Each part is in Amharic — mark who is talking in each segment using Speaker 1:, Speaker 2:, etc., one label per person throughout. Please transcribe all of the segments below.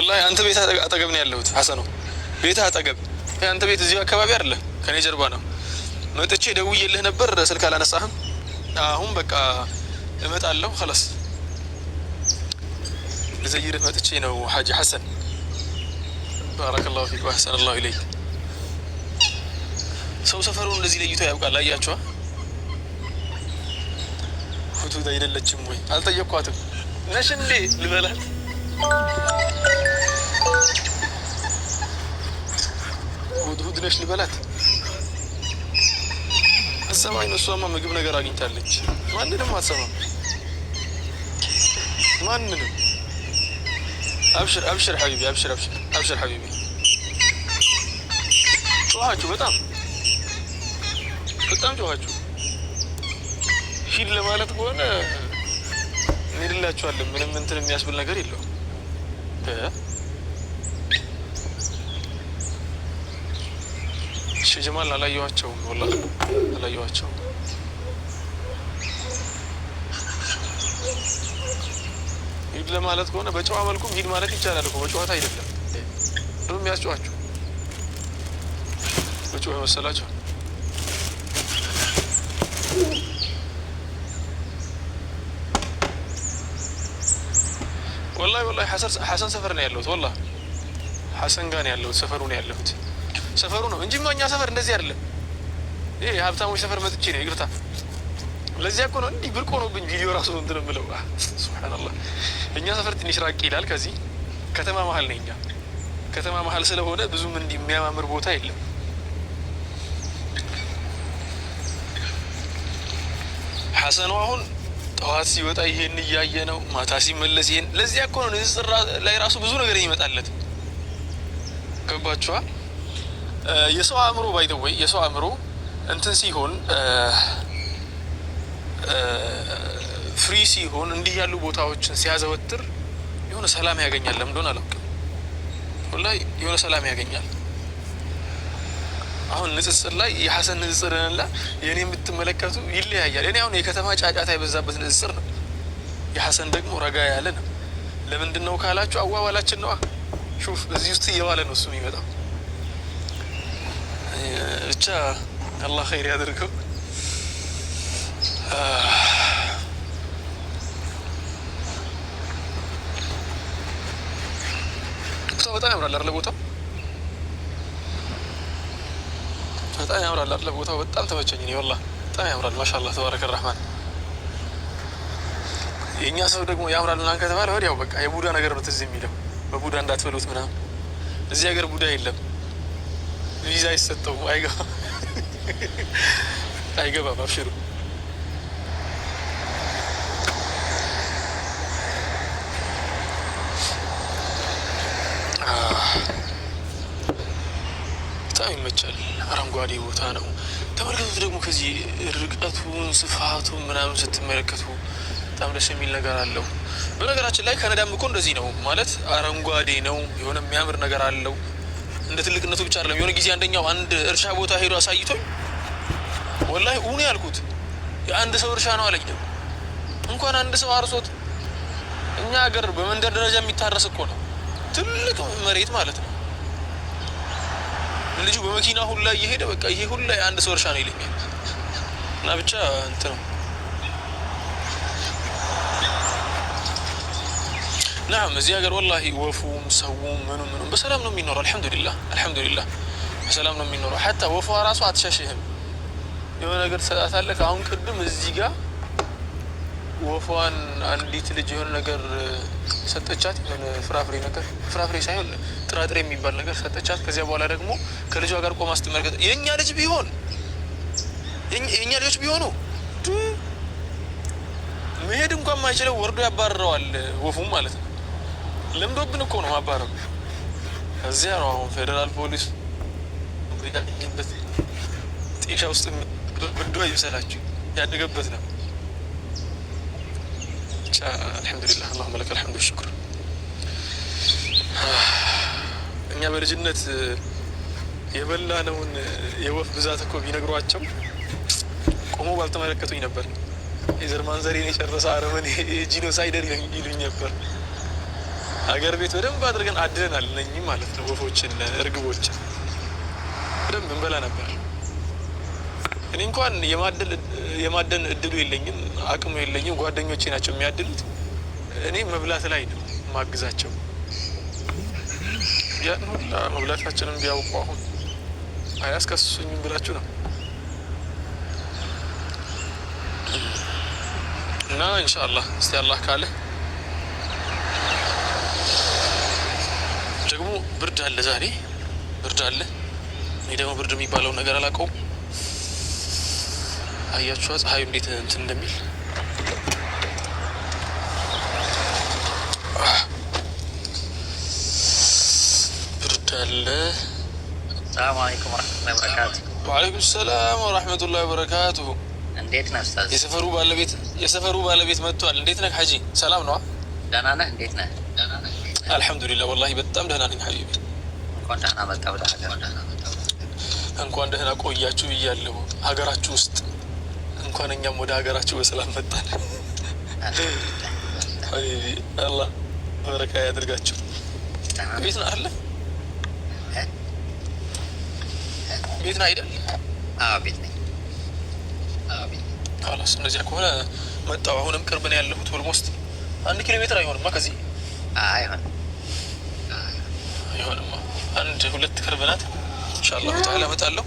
Speaker 1: والله أنت بيت أتقبني اللوت حسنو بيت أتقب أنت بيت زي أكبر يرله كان يجربانه ما تشي دوي اللي نبر سلك على نصهم هم بقى مت الله خلاص زيرت ما تشي نو حاجة حسن بارك الله فيك وأحسن الله إليك سو سفرون الذي ليتو يبقى لا يأتوا فتو داير اللجموي هل تيقاتم نشن لي لبلاد هود نش لبلاد السماعين السوامة مقب نقر راقين تالج ما عندنا ما تسمع ما عندنا أبشر أبشر حبيبي أبشر أبشر أبشر حبيبي جوهاجو بتام جوهاجو ሂድ ለማለት ከሆነ እንላችኋለን ምንም እንትን የሚያስብል ነገር የለው እሺ ጀማል አላየኋቸው والله አላየኋቸው ሂድ ለማለት ከሆነ በጨዋ መልኩም ሂድ ማለት ይቻላል እኮ በጨዋታ አይደለም ነው የሚያስጨዋቸው በጨዋ መሰላቸው والله حسن سفرنا يالوت والله حسن كان يالوت سفرون يالوت سفرونه እንጂ ማኛ ሰፈር እንደዚህ አይደለም ይሄ ሀብታሞች ሰፈር መጥቼ ነው ይግርታ ለዚህ እኮ ነው እንዲህ ብርቆ ነው ቪዲዮ ራሱ እንትን ምለው ሱብሃንአላህ እኛ ሰፈር ትንሽ ራቅ ይላል ከዚህ ከተማ መሃል ነኝ እኛ ከተማ መሃል ስለሆነ ብዙም እንዲህ የሚያማምር ቦታ የለም ሐሰኑ አሁን ጠዋት ሲወጣ ይሄን እያየ ነው ማታ ሲመለስ ይሄን ለዚህ እኮ ነው ንጽጽር ላይ ራሱ ብዙ ነገር ይመጣለት ገባችኋ የሰው አእምሮ ባይደወይ የሰው አእምሮ እንትን ሲሆን ፍሪ ሲሆን እንዲህ ያሉ ቦታዎችን ሲያዘወትር የሆነ ሰላም ያገኛል ለምንድነው አላውቅም والله የሆነ ሰላም ያገኛል አሁን ንጽጽር ላይ የሐሰን ንጽጽርና የኔ የምትመለከቱ ይለያያል እኔ አሁን የከተማ ጫጫታ የበዛበት ንጽጽር ነው የሐሰን ደግሞ ረጋ ያለ ነው ለምንድነው ካላችሁ አዋዋላችን ነው ሹፍ እዚህ ውስጥ እየዋለ ነው እሱ የሚመጣው ብቻ አላህ ኸይር ያድርገው በጣም ያምራል አይደል ቦታው በጣም ያምራል አይደል ቦታው በጣም ተመቸኝ እኔ والله በጣም ያምራል ማሻአላህ ተባረከ الرحمن የኛ ሰው ደግሞ ያምራል ምናምን ከተባለ ወዲያው በቃ የቡዳ ነገር ነው ትዝ የሚለው በቡዳ እንዳትበሉት ምናምን እዚህ ሀገር ቡዳ የለም ቪዛ ይሰጠው አይገባም አብሽሩ በጣም ይመቻል አረንጓዴ ቦታ ነው ተመልከቱት ደግሞ ከዚህ ርቀቱን ስፋቱን ምናምን ስትመለከቱ በጣም ደስ የሚል ነገር አለው በነገራችን ላይ ካናዳም እኮ እንደዚህ ነው ማለት አረንጓዴ ነው የሆነ የሚያምር ነገር አለው እንደ ትልቅነቱ ብቻ አይደለም የሆነ ጊዜ አንደኛው አንድ እርሻ ቦታ ሄዶ አሳይቶኝ والله ኡኒ ያልኩት የአንድ ሰው እርሻ ነው አለኝ እንኳን አንድ ሰው አርሶት እኛ ሀገር በመንደር ደረጃ የሚታረስ እኮ ነው ትልቅ መሬት ማለት ነው ልጁ በመኪና ሁሉ ላይ እየሄደ በቃ ይሄ ሁሉ ላይ አንድ ሰው እርሻ ነው ይለኛል እና ብቻ እንትን ነው نعم እዚህ ሀገር والله ወፉም ሰውም ምኑም በሰላም ነው የሚኖረው አልহামዱሊላህ በሰላም ነው የሚኖረው حتى ወፏ ራሱ አትሸሽህም የሆነ ነገር ሰጣታለህ አሁን ቅድም እዚህ ጋር ወፏን አንዲት ልጅ የሆነ ነገር ሰጠቻት የሆነ ፍራፍሬ ሳይሆን ጥራጥሬ የሚባል ነገር ሰጠቻት ከዚያ በኋላ ደግሞ ከልጇ ጋር ቆማ ስትመለከት የኛ ልጅ ቢሆን የኛ ልጆች ቢሆኑ መሄድ እንኳን ማይችለው ወርዶ ያባረረዋል ወፉም ማለት ነው ለምዶብን እኮ ነው ማባረሩ እዚያ ነው አሁን ፌደራል ፖሊስ ብሪጋዴበት ጤሻ ውስጥ ብዶ ይሰላችሁ ያደገበት ነው አልহামዱሊላህ اللهم لك الحمد والشكر እኛ በልጅነት የበላነውን የወፍ ብዛት እኮ ቢነግሯቸው ቆሞ ባልተመለከቱኝ ነበር የዘር ማንዘሬን የጨረሰ አረመኔ ጂኖሳይደር ይሉኝ ነበር ሀገር ቤት በደንብ አድርገን አድነናል። እነኚህ ማለት ነው ወፎችን፣ እርግቦችን በደንብ እንበላ ነበር። እኔ እንኳን የማደን እድሉ የለኝም፣ አቅሙ የለኝም። ጓደኞቼ ናቸው የሚያድሉት። እኔ መብላት ላይ ነው ማግዛቸው። ያን ሁላ መብላታችንን ቢያውቁ አሁን አያስከስሱኝም ብላችሁ ነው። እና ኢንሻአላህ እስቲ አላህ ካለ ደግሞ ብርድ አለ፣ ዛሬ ብርድ አለ። እኔ ደግሞ ብርድ የሚባለው ነገር አላውቀውም። አያችኋ ፀሐዩ እንዴት እንትን እንደሚል። ብርድ አለ።
Speaker 2: ሰላም አለይኩም ወራህመቱላሂ ወበረካቱ።
Speaker 1: ወአለይኩም ሰላም ወራህመቱላሂ ወበረካቱ።
Speaker 2: እንዴት ነህ ኡስታዝ?
Speaker 1: የሰፈሩ ባለቤት መጥቷል። እንዴት ነህ ሐጂ? ሰላም ነው?
Speaker 2: ደህና ነህ? እንዴት ነህ?
Speaker 1: አልሐምዱሊላህ ወላሂ በጣም ደህና ነኝ ሐቢቢ።
Speaker 2: እንኳን ደህና መጣህ ወደ ሀገር።
Speaker 1: እንኳን ደህና ቆያችሁ ብያለሁ። ሀገራችሁ ውስጥ እንኳን እኛም ወደ ሀገራችሁ በሰላም መጣን። ሐቢቢ አላህ በረካ ያድርጋችሁ። ቤት ነህ አይደል? ቤት ነህ አይደል?
Speaker 2: አዎ ቤት ነኝ።
Speaker 1: خلاص እንደዚያ ከሆነ መጣሁ። አሁንም ቅርብ ነው ያለሁት። ኦልሞስት 1 ኪሎ ሜትር አይሆንማ ከዚህ። አይሆንማ 1-2 ቅርብ ናት። ኢንሻአላህ ተዓላ እመጣለሁ።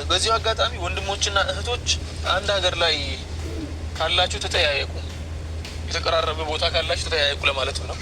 Speaker 1: በዚሁ አጋጣሚ ወንድሞችና እህቶች አንድ ሀገር ላይ ካላችሁ ተጠያየቁ። የተቀራረበ ቦታ ካላችሁ ተጠያየቁ ለማለት ነው።